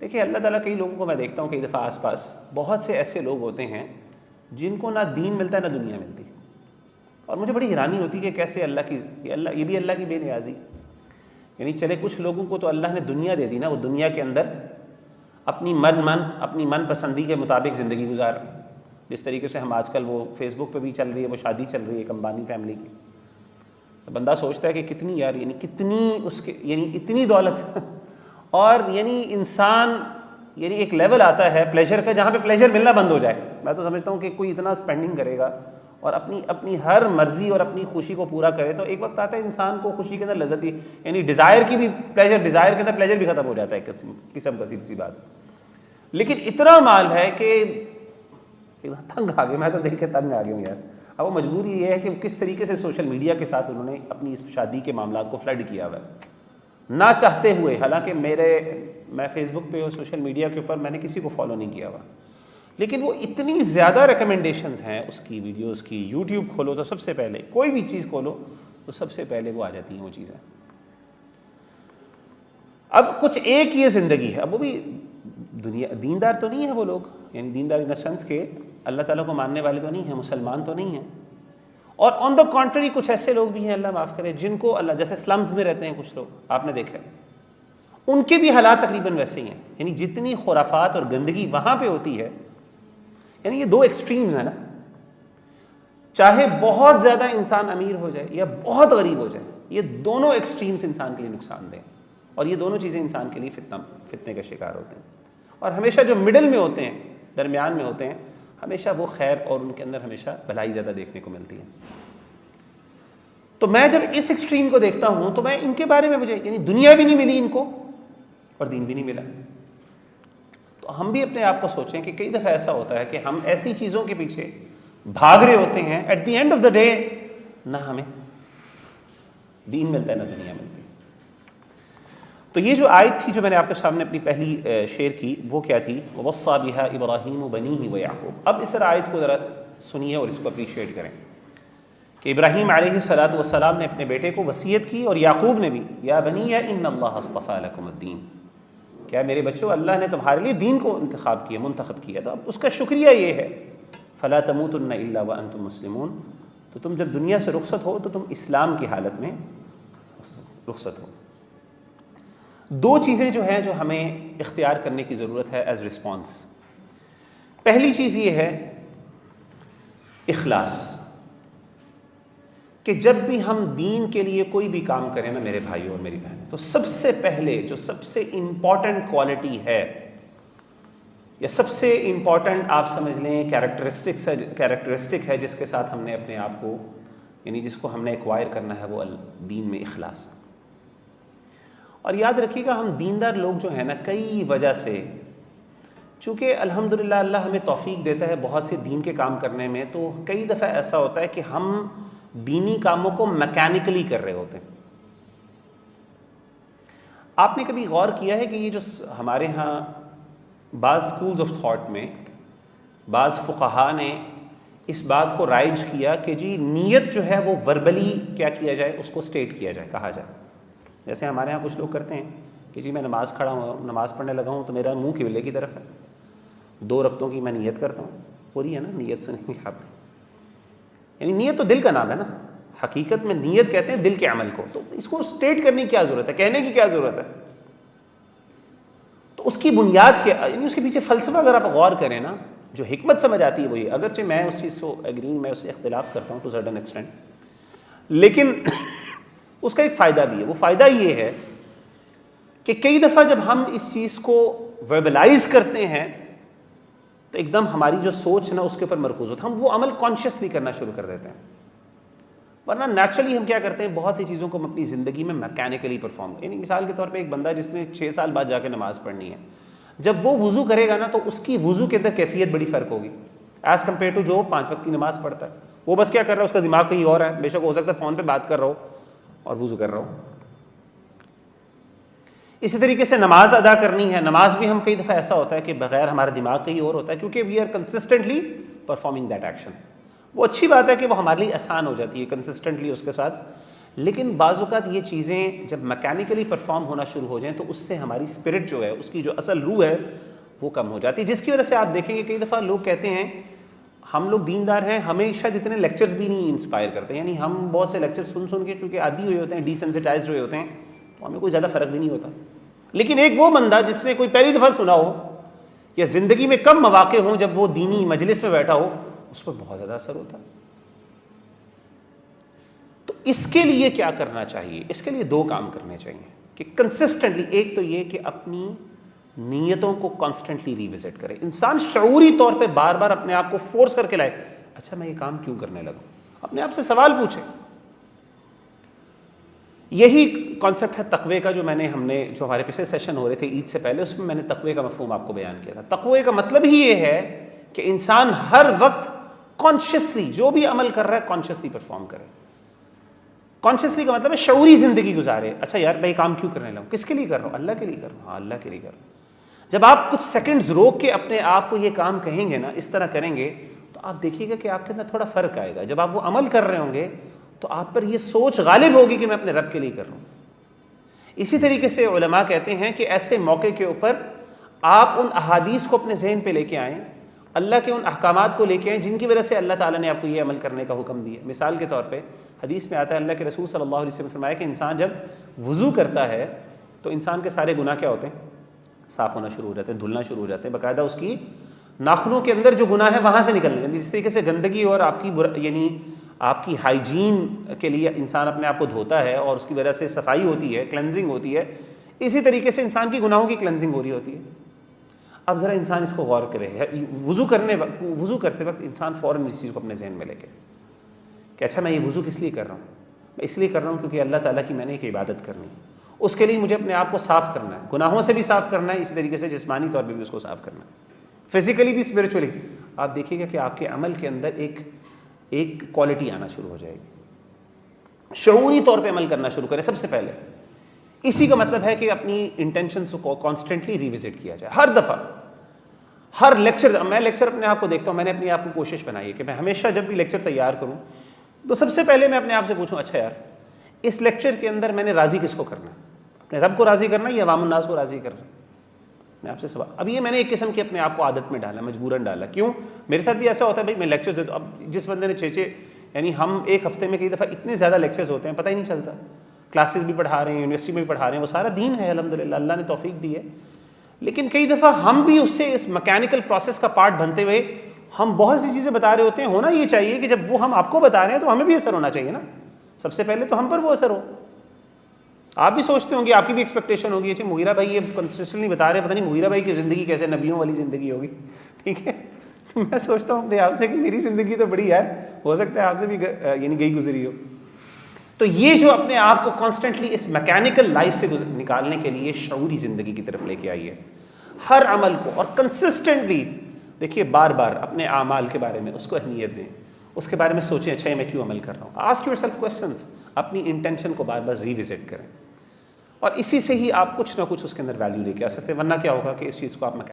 دیکھیے اللہ تعالیٰ کئی لوگوں کو میں دیکھتا ہوں کئی دفعہ آس پاس بہت سے ایسے لوگ ہوتے ہیں جن کو نہ دین ملتا ہے نہ دنیا ملتی، اور مجھے بڑی حیرانی ہوتی ہے کہ کیسے یہ بھی اللہ کی بے نیازی. یعنی چلے کچھ لوگوں کو تو اللہ نے دنیا دے دی نا، وہ دنیا کے اندر اپنی من پسندی کے مطابق زندگی گزار رہے ہیں. جس طریقے سے ہم آج کل وہ فیس بک پہ بھی چل رہی ہے، وہ شادی چل رہی ہے ایک امبانی فیملی کی. بندہ سوچتا ہے کہ کتنی یار، یعنی کتنی اس کے، یعنی اتنی دولت اور یعنی انسان، یعنی ایک لیول آتا ہے پلیجر کا جہاں پہ پلیجر ملنا بند ہو جائے. میں تو سمجھتا ہوں کہ کوئی اتنا اسپینڈنگ کرے گا اور اپنی ہر مرضی اور اپنی خوشی کو پورا کرے تو ایک وقت آتا ہے انسان کو خوشی کے اندر لذت ہی، یعنی ڈیزائر کی بھی پلیجر، ڈیزائر کے اندر پلیجر بھی ختم ہو جاتا ہے قسم کا سی بات. لیکن اتنا مال ہے کہ تنگ آ گئے، میں تو دیکھ کے تنگ آ گیا ہوں یار. اب وہ مجبوری یہ ہے کہ کس طریقے سے سوشل میڈیا کے ساتھ انہوں نے اپنی اس شادی کے معاملات کو فلڈ کیا ہوا ہے نہ چاہتے ہوئے. حالانکہ میں فیس بک پہ اور سوشل میڈیا کے اوپر میں نے کسی کو فالو نہیں کیا ہوا، لیکن وہ اتنی زیادہ ریکمنڈیشنز ہیں اس کی ویڈیوز کی. یوٹیوب کھولو تو سب سے پہلے، کوئی بھی چیز کھولو تو سب سے پہلے وہ آ جاتی ہیں وہ چیزیں. اب کچھ ایک یہ زندگی ہے، اب وہ بھی دیندار تو نہیں ہے وہ لوگ، یعنی دیندار ان سینس کے اللہ تعالیٰ کو ماننے والے تو نہیں ہیں، مسلمان تو نہیں ہیں. اور آن دا کانٹری کچھ ایسے لوگ بھی ہیں، اللہ معاف کرے، جن کو اللہ، جیسے سلمز میں رہتے ہیں کچھ لوگ، آپ نے دیکھا ہے ان کے بھی حالات تقریباً ویسے ہی ہیں. یعنی جتنی خرافات اور گندگی وہاں پہ ہوتی ہے، یعنی یہ دو ایکسٹریمز ہیں نا. چاہے بہت زیادہ انسان امیر ہو جائے یا بہت غریب ہو جائے، یہ دونوں ایکسٹریمز انسان کے لیے نقصان دہ، اور یہ دونوں چیزیں انسان کے لیے فتنے کا شکار ہوتے ہیں. اور ہمیشہ جو مڈل میں ہوتے ہیں، درمیان میں ہوتے ہیں، ہمیشہ وہ خیر اور ان کے اندر ہمیشہ بھلائی زیادہ دیکھنے کو ملتی ہے. تو میں جب اس ایکسٹریم کو دیکھتا ہوں تو میں ان کے بارے میں، مجھے یعنی دنیا بھی نہیں ملی ان کو اور دین بھی نہیں ملا. تو ہم بھی اپنے آپ کو سوچیں کہ کئی دفعہ ایسا ہوتا ہے کہ ہم ایسی چیزوں کے پیچھے بھاگ رہے ہوتے ہیں، at the end of the day نہ ہمیں دین ملتا ہے نہ دنیا ملتی. تو یہ جو آیت تھی جو میں نے آپ کے سامنے اپنی پہلی شیئر کی، وہ کیا تھی؟ وَوَصَّىٰ بِهَا إِبْرَاهِيمُ بَنِيهِ وَيَعْقُوبُ. اب اس آیت کو ذرا سنیے اور اس کو اپریشیٹ کریں کہ ابراہیم علیہ السلام نے اپنے بیٹے کو وصیت کی، اور یعقوب نے بھی، یا بنی ان اللہ اصطفیٰ لکم الدین، کیا میرے بچوں اللہ نے تمہارے لیے دین کو منتخب کیا. تو اب اس کا شکریہ یہ ہے، فلا تموتن الا وانتم مسلمون، تو تم جب دنیا سے رخصت ہو تو تم اسلام کی حالت میں رخصت ہو. دو چیزیں جو ہیں جو ہمیں اختیار کرنے کی ضرورت ہے ایز رسپانس. پہلی چیز یہ ہے اخلاص، کہ جب بھی ہم دین کے لیے کوئی بھی کام کریں نا میرے بھائیوں اور میری بہن، تو سب سے پہلے جو سب سے امپورٹنٹ کوالٹی ہے یا سب سے امپورٹنٹ آپ سمجھ لیں کیریکٹرسٹک ہے جس کے ساتھ ہم نے اپنے آپ کو، یعنی جس کو ہم نے ایکوائر کرنا ہے، وہ دین میں اخلاص. اور یاد رکھیے گا ہم دیندار لوگ جو ہیں نا، کئی وجہ سے، چونکہ الحمدللہ اللہ ہمیں توفیق دیتا ہے بہت سے دین کے کام کرنے میں، تو کئی دفعہ ایسا ہوتا ہے کہ ہم دینی کاموں کو میکینیکلی کر رہے ہوتے ہیں. آپ نے کبھی غور کیا ہے کہ یہ جو ہمارے ہاں بعض سکولز آف تھاٹ میں بعض فقہا نے اس بات کو رائج کیا کہ جی نیت جو ہے وہ وربلی کیا کیا جائے، اس کو سٹیٹ کیا جائے، کہا جائے. جیسے ہمارے ہاں کچھ لوگ کرتے ہیں کہ جی میں نماز کھڑا ہوں، نماز پڑھنے لگا ہوں تو میرا منہ قبلے کی طرف ہے، 2 رکعتوں کی میں نیت کرتا ہوں. پوری ہے نا نیت، سنیں گے آپ نے، یعنی نیت تو دل کا نام ہے نا، حقیقت میں نیت کہتے ہیں دل کے عمل کو. تو اس کو اسٹیٹ کرنے کی کیا ضرورت ہے، کہنے کی کیا ضرورت ہے؟ تو اس کی بنیاد کیا، یعنی اس کے پیچھے فلسفہ اگر آپ غور کریں نا، جو حکمت سمجھ آتی ہے وہی، اگرچہ میں اس چیز کو میں اس سے اختلاف کرتا ہوں ٹو سرٹن ایکسٹینٹ، لیکن اس کا ایک فائدہ بھی ہے. وہ فائدہ یہ ہے کہ کئی دفعہ جب ہم اس چیز کو وربلائز کرتے ہیں تو ایک دم ہماری جو سوچ نا اس کے اوپر مرکوز ہوتا ہے، ہم وہ عمل کانشیسلی کرنا شروع کر دیتے ہیں. ورنہ نیچرلی ہم کیا کرتے ہیں، بہت سی چیزوں کو ہم اپنی زندگی میں میکینیکلی پرفارم، یعنی مثال کے طور پہ ایک بندہ جس نے 6 سال بعد جا کے نماز پڑھنی ہے، جب وہ وضو کرے گا نا تو اس کی وضو کے اندر کیفیت بڑی فرق ہوگی ایز کمپیئر ٹو جو 5 وقت کی نماز پڑھتا ہے. وہ بس کیا کر رہا ہے، اس کا دماغ کہیں اور ہے، بے شک ہو سکتا ہے فون پہ بات کر رہا ہو اور وضو کر رہا ہو. اسی طریقے سے نماز ادا کرنی ہے، نماز بھی ہم کئی دفعہ ایسا ہوتا ہے کہ بغیر ہمارا دماغ کہیں اور ہوتا ہے، کیونکہ we are consistently performing that action. وہ اچھی بات ہے کہ وہ ہمارے لیے آسان ہو جاتی ہے کنسسٹنٹلی اس کے ساتھ، لیکن بعض اوقات یہ چیزیں جب میکینیکلی پرفارم ہونا شروع ہو جائیں تو اس سے ہماری اسپرٹ جو ہے، اس کی جو اصل روح ہے وہ کم ہو جاتی ہے، جس کی وجہ سے آپ دیکھیں گے کئی دفعہ لوگ کہتے ہیں ہم لوگ دیندار ہیں، ہمیں شاید اتنے لیکچرز بھی نہیں انسپائر کرتے، یعنی ہم بہت سے لیکچر سن کے چونکہ عادی ہوئے ہوتے ہیں، ڈیسینسٹائزڈ ہوئے ہوتے ہیں، تو ہمیں کوئی زیادہ فرق بھی نہیں ہوتا. لیکن ایک وہ بندہ جس نے کوئی پہلی دفعہ سنا ہو یا زندگی میں کم مواقع ہوں جب وہ دینی مجلس میں بیٹھا ہو، اس پر بہت زیادہ اثر ہوتا ہے. تو اس کے لیے کیا کرنا چاہیے؟ اس کے لیے دو کام کرنے چاہیے کہ کنسسٹنٹلی، ایک تو یہ کہ اپنی نیتوں کو کانسٹنٹلی ریوزٹ کرے. انسان شعوری طور پہ بار بار اپنے آپ کو فورس کر کے لائے، اچھا میں یہ کام کیوں کرنے لگا، اپنے آپ سے سوال پوچھے. یہی کانسیپٹ ہے تقوی کا، جو ہمارے پچھلے سیشن ہو رہے تھے عید سے پہلے، اس میں نے تقوی کا مفہوم آپ کو بیان کیا تھا. تقوی کا مطلب ہی یہ ہے کہ انسان ہر وقت کانشیسلی جو بھی عمل کر رہا ہے کانشیسلی پرفارم کرے. کانشیسلی کا مطلب ہے شعوری زندگی گزارے. اچھا یار میں یہ کام کیوں کرنے لگا، کس کے لیے کر رہا ہوں، اللہ کے لیے کر رہا ہوں، ہاں اللہ کے لیے کر رہا ہوں. جب آپ کچھ سیکنڈز روک کے اپنے آپ کو یہ کام کہیں گے نا، اس طرح کریں گے، تو آپ دیکھیے گا کہ آپ کے اندر تھوڑا فرق آئے گا. جب آپ وہ عمل کر رہے ہوں گے تو آپ پر یہ سوچ غالب ہوگی کہ میں اپنے رب کے لیے کر رہا ہوں. اسی طریقے سے علماء کہتے ہیں کہ ایسے موقع کے اوپر آپ ان احادیث کو اپنے ذہن پہ لے کے آئیں، اللہ کے ان احکامات کو لے کے آئیں جن کی وجہ سے اللہ تعالیٰ نے آپ کو یہ عمل کرنے کا حکم دیا. مثال کے طور پہ حدیث میں آتا ہے، اللہ کے رسول صلی اللہ علیہ وسلم نے فرمایا کہ انسان جب وضو کرتا ہے تو انسان کے سارے گناہ کیا ہوتے ہیں، صاف ہونا شروع ہو جاتے ہیں، دھلنا شروع ہو جاتے ہیں. باقاعدہ اس کی ناخنوں کے اندر جو گناہ ہے وہاں سے نکلنے لگتے ہیں. جس طریقے سے گندگی اور آپ کی یعنی آپ کی ہائیجین کے لیے انسان اپنے آپ کو دھوتا ہے اور اس کی وجہ سے صفائی ہوتی ہے، کلینزنگ ہوتی ہے، اسی طریقے سے انسان کی گناہوں کی کلینزنگ ہو رہی ہوتی ہے. اب ذرا انسان اس کو غور کرے، وضو کرتے وقت انسان فوراً اس چیز کو اپنے ذہن میں لے کے کہ اچھا میں یہ وضو کس لیے کر رہا ہوں، میں اس لیے کر رہا ہوں کیونکہ اللہ تعالیٰ کی میں نے ایک عبادت کرنی ہے. اس کے لیے مجھے اپنے آپ کو صاف کرنا ہے، گناہوں سے بھی صاف کرنا ہے، اسی طریقے سے جسمانی طور پہ بھی اس کو صاف کرنا ہے، فزیکلی بھی اسپرچولی. آپ دیکھیے گا کہ آپ کے عمل کے اندر ایک کوالٹی آنا شروع ہو جائے گی. شعوری طور پہ عمل کرنا شروع کریں سب سے پہلے. اسی کا مطلب ہے کہ اپنی انٹینشنز کو کانسٹنٹلی ریوزٹ کیا جائے ہر دفعہ، ہر لیکچر. میں لیکچر اپنے آپ کو دیکھتا ہوں، میں نے اپنے آپ کو کوشش بنائی ہے کہ میں ہمیشہ جب بھی لیکچر تیار کروں تو سب سے پہلے میں اپنے آپ سے پوچھوں، اچھا یار اس لیکچر کے اندر میں نے راضی کس کو کرنا ہے، اپنے رب کو راضی کرنا ہے یا عوام الناس کو راضی کرنا ہے. میں آپ سے سوال. اب یہ میں نے ایک قسم کی اپنے آپ کو عادت میں ڈالا، مجبوراً ڈالا. کیوں؟ میرے ساتھ بھی ایسا ہوتا ہے بھائی میں لیکچرز دیتا ہوں. اب جس بندے نے یعنی ہم ایک ہفتے میں کئی دفعہ اتنے زیادہ لیکچرز ہوتے ہیں پتہ ہی نہیں چلتا. کلاسز بھی پڑھا رہے ہیں، یونیورسٹی میں بھی پڑھا رہے ہیں، وہ سارا دین ہے الحمدللہ، اللہ نے توفیق دی ہے. لیکن کئی دفعہ ہم بھی اس سے اس میکینیکل پروسیس کا پارٹ بنتے ہوئے ہم بہت سی چیزیں بتا رہے ہوتے ہیں. ہونا یہ چاہیے کہ جب وہ ہم آپ کو بتا رہے ہیں تو ہمیں بھی اثر ہونا چاہیے نا. سب سے پہلے تو ہم پر وہ اثر ہو. آپ بھی سوچتے ہوں گے، آپ کی بھی ایکسپیکٹیشن ہوگی کہ مغیرہ بھائی یہ کنسسٹنٹلی بتا رہے ہیں، پتہ نہیں مغیرہ بھائی کی زندگی کیسے نبیوں والی زندگی ہوگی. ٹھیک ہے، میں سوچتا ہوں اپنے آپ سے کہ میری زندگی تو بڑی یار، ہو سکتا ہے آپ سے بھی یعنی گئی گزری ہو. تو یہ جو اپنے آپ کو کانسٹنٹلی اس میکینیکل لائف سے نکالنے کے لیے شعوری زندگی کی طرف لے کے آئیے ہر عمل کو، اور کنسسٹنٹلی دیکھیے بار بار اپنے اعمال کے بارے میں اس کو اہمیت دیں، اس کے بارے میں سوچیں اچھا یہ میں کیوں عمل کر رہا ہوں. آسک یور سیلف کوسچنس، اپنی انٹینشن کو بار بار ریوزٹ کریں، اور اسی سے ہی آپ کچھ نہ کچھ اس کے اندر ویلیو لے کے آ سکتے ہیں. ورنہ کیا ہوگا کہ اس چیز کو آپ